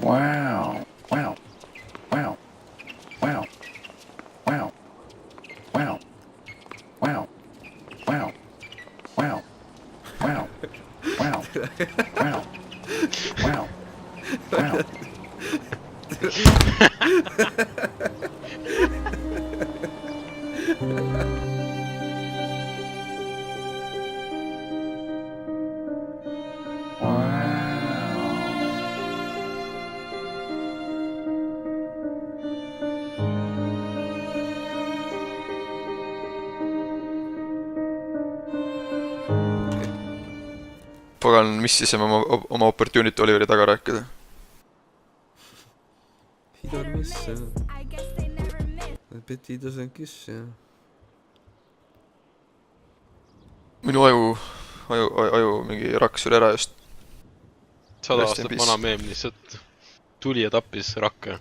Wow. Wow. Wow. Wow. Wow. Wow. Wow. Wow. Wow. Wow. Wow. Wow. Wow. Wow. Pagan, mis siis oma opportunity Oliveri taga rääkida? He don't miss I bet he doesn't kiss Minu aju mingi rakk suri ära just. 100 aastat vana meem lihtsalt tuli ja tappis rakke.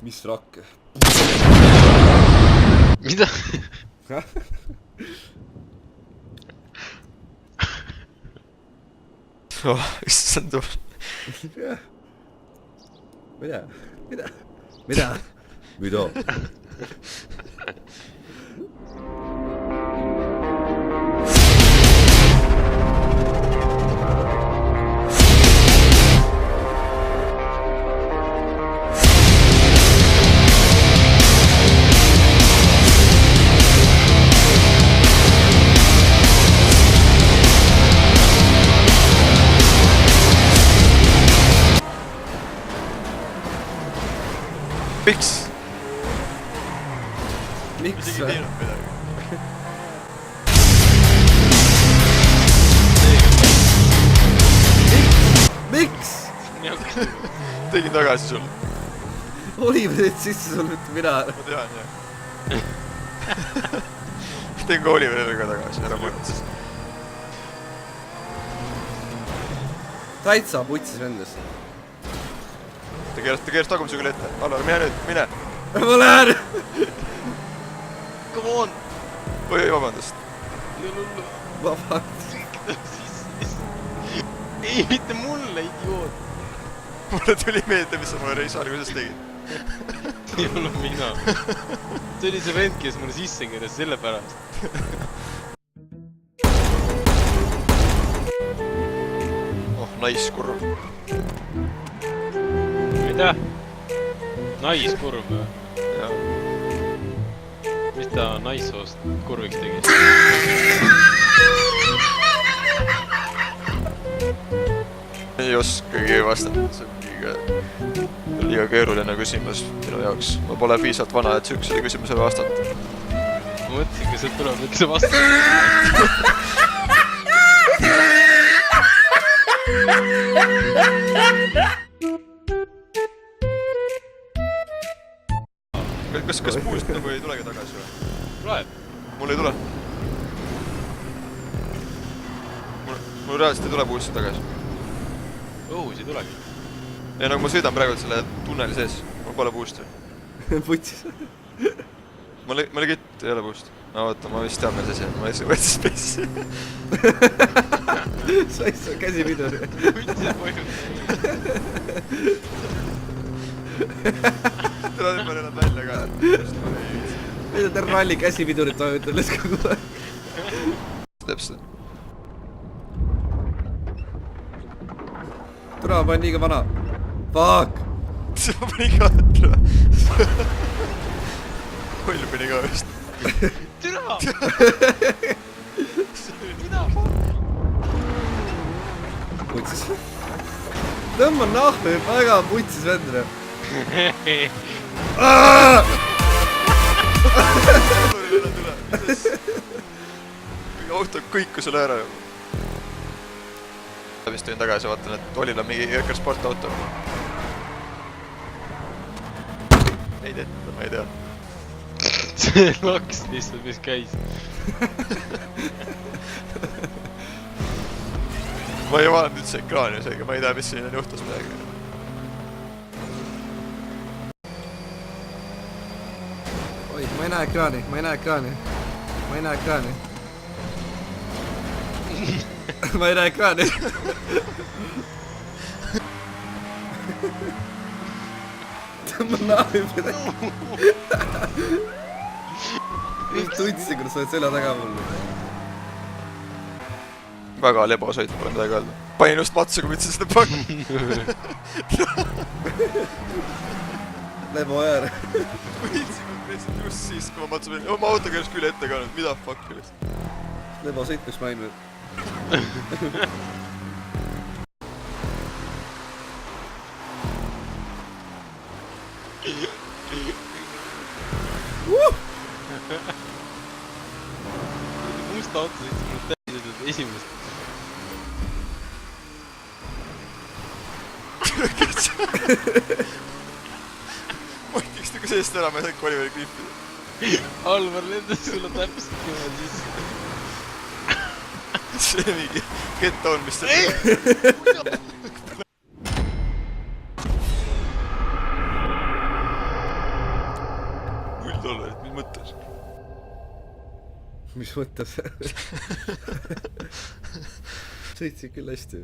Mis rakke? Mida? Oh, issand tuul. Mida? Mida? Mida? Mida? Miks? Miks või? Miks? Tegin tagasi sulle. Oliver teed sisse sul mitte mina. Ma tean, jah. Tegin ka Oliverile ka tagasi, ära mõttes. Täitsa putsis vendas. Ta keeras tagumise küll ette. Allar, mine nüüd, mine. Ma lähen! Come on! Oi, vabandust. Vabandust. Ei, mitte mulle, idioot! Mulle tuli meelde, mis sa mulle reisal kuidas tegid. Ei ole mina. See oli see vend, kes mulle sisse keeras selle pärast. Oh, naiskurv. Mida? Naiskurv või? Jaa. Mis ta naissoost kurviks tegi? Ei oskagi vastata, see on liiga keeruline küsimus minu jaoks. Ma pole piisavalt vana, et sihukesele küsimusele vastata. Ma mõtlesin, kas see tuleb üldse vastata. Kas puust nagu ei tulegi tagasi või? Tuleb. Mul ei tule. Mul reaalselt ei tule puust tagasi. Õhus ei tulegi. Ja nagu ma sõidan praegu selle tunneli sees. Mul pole puust või? Putsis. Ma legit ei ole puust. No oota, ma vist tean meil see. Ma ei võtsi spessi. Sa ei saa käsi piduri. Putsis põhjus. Tule nüüd ma nenad välja ka. Mida ta ralli käsipidurit vajutab, let's kogu aeg. Täpselt. Tule, ma panen liiga vana. Fuck! See ma panin ka atra. Holl pani ka vist. Türa! Mida? Putsis. Tõmba nahve, väga putsis vendra. Auto kõiku sulle ära juba. Vist tulin tagasi, vaatan, et Olil on mingi jõkkar sportauto. Ei tehta, ma ei tea. See laks lihtsalt, mis käis. Ma ei vaadanud üldse ekraani isegi, ma ei tea, mis siin juhtus midagi. Oi, ma ei näe ekraani, ma ei näe ekraani. Ma ei näe ekraani. Ma ei näe ekraani. ma naabin midagi. Just tundsin, kui sa oled selja taga mul. Väga lebosõit, pole midagi öelda. Panin just matsu, kui võtsin seda pakk. Lebo äär. Võitsin konkreetselt just siis, kui ma matsu panin. Ma auto käis küll ette ka nüüd, mida fuck üles. Lebo sõit, mis ma ainult. Musta otsa sõitsin mul täidetud esimest. Ma ütleks nagu seest ära, ma ei saanud Oliveri klippida. Alvar lendas sulle täpselt niimoodi sisse. See mingi get-on, mis see... $0, mis mõttes? Mis mõttes? Sõitsin küll hästi.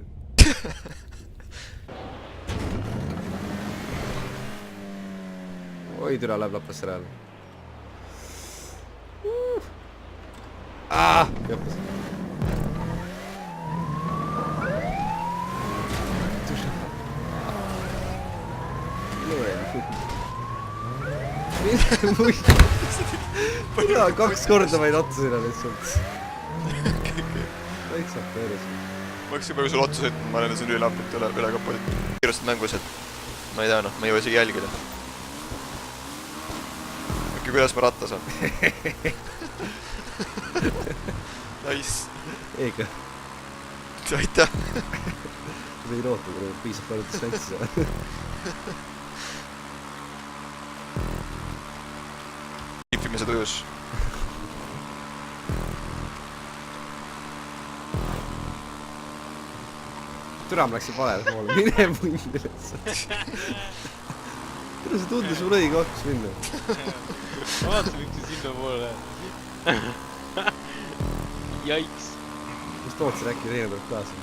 Oi, türa läheb lapasse ära. Jõppas. Mina 2 korda vaid otsa sinna lihtsalt. Täitsa peres. Ma hakkasin praegu sulle otsa sõitma, ma lendasin üle lapit üle kapotit. Kiirustad mängus, et ma ei tea, noh, ma ei jõua isegi jälgida. Äkki kuidas ma ratta saan? Nice. Eega. Aitäh. Või roota, kui piisab palju distantsi saa. Kipimise tujus. Türa ma läksin valele poole, mine mundi lihtsalt. Türa see tundus mul õige koht, kus minna. Ma vaatasin, miks see sinna poole läheb. Jaiks. Just tootsin äkki teine tuleb kaasa.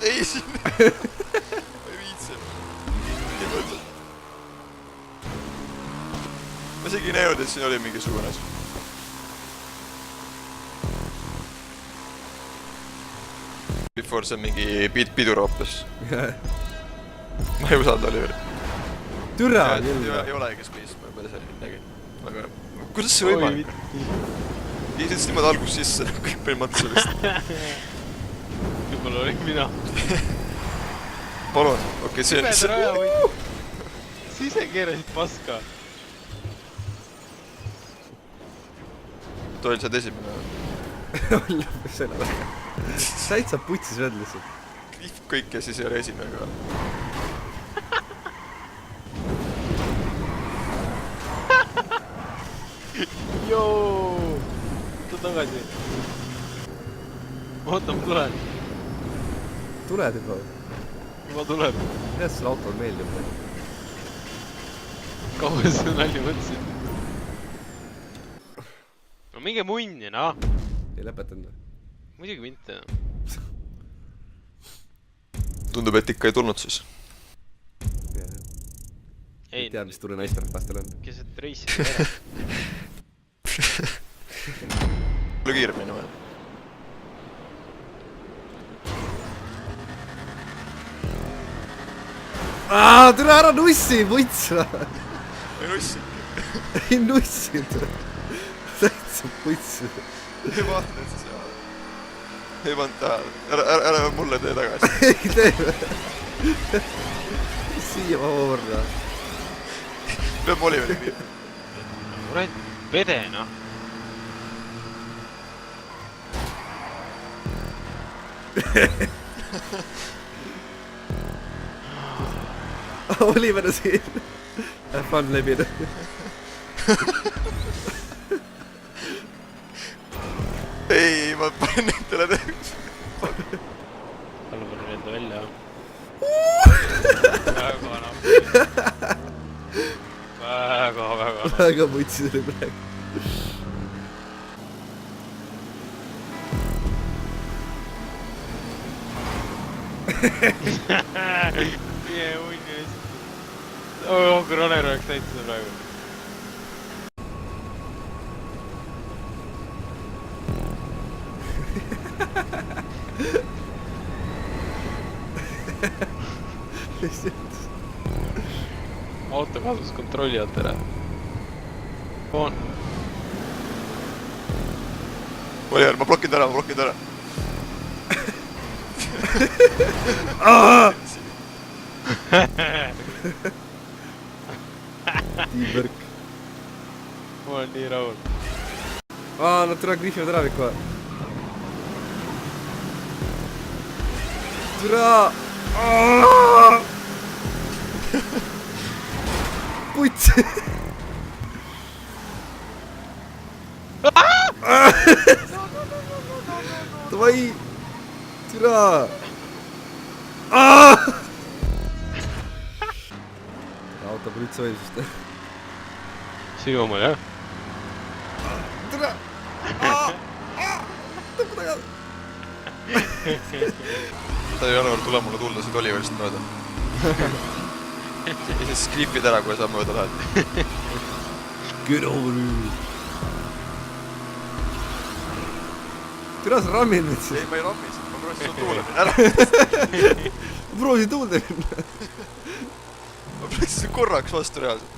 Ei, siin... Ma ei viitse. Ma isegi ei näinud, et siin oli mingisugune asi. Before see on mingi pidur hoopis. Ma ei usalda Oliveri. Türa! Ei olegi Space, ma juba ise nägin. Aga kuidas see võimalik? Ei sõitsin niimoodi algus sisse, kõik panin matsu vist. Võib-olla olin mina. Palun, okei, see... Pimeda raja võid. Sa ise keerasid paska. Toil saad esimene. Lõpus selle väga. Täitsa putsis veel lihtsalt. Klipp kõik ja siis ei ole esimene ka. Joo! Võta tagasi. Oota, ma tulen. Tuled juba. Juba tuleb. Mida sulle autol meeldib? Kaua sa nalja mõtlesid? No minge munni, noh. Ei lõpetanud. Muidugi mitte. Tundub, et ikka ei tulnud siis. Ei tea, mis tuli naisterahvastel on. Keset reisi ära. Palju kiiremini vaja. Türa ära nussi, vuts! Ei nussi. Ei nussi. Täitsa vuts. Ei vaata, et siis jah. Ei pannud tähele. Ära mulle tee tagasi. Ei tee. Siia ma võrra. Peab Oliveri kliip. Kurat, vede, noh. Oliver siin. Have fun läbi. Ei, ma panen nendele teeks. Palun võrra enda välja. Väga nappi. Väga nappi. Väga vutsis oli praegu. Mine unni eest. Oh, kui Raner oleks näinud seda praegu. Auto kadus kontrolli alt ära. On. Oliver, ma blokin ta ära. Tiibõrk. Ma olen nii rahul. Nad türa grihvivad ära kõik kohe. Türa! Puts! Davai! Türa! Auto politseiõigust. Sinu omal, jah? Türa! Tõmba tagasi! ta ei ole tule mulle tulla siit Oliverist mööda. Ja siis skripid ära, kui sa mööda lähed. Get over here! Türa sa rammin nüüd siis. Ei, ma ei rammis, ma proovisin sul tuule minna ära. Ma proovisin tuulde minna. Ma proovisin korraks vastu reaalselt.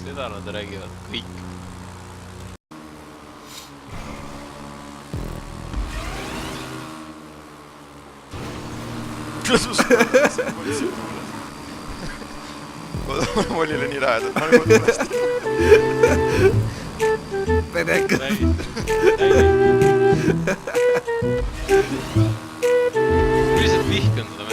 Seda nad räägivad kõik. Kuidas ma siin tuule? Ma olile nii lähedal, ma olen tulest. Pedek. Ma lihtsalt vihkan seda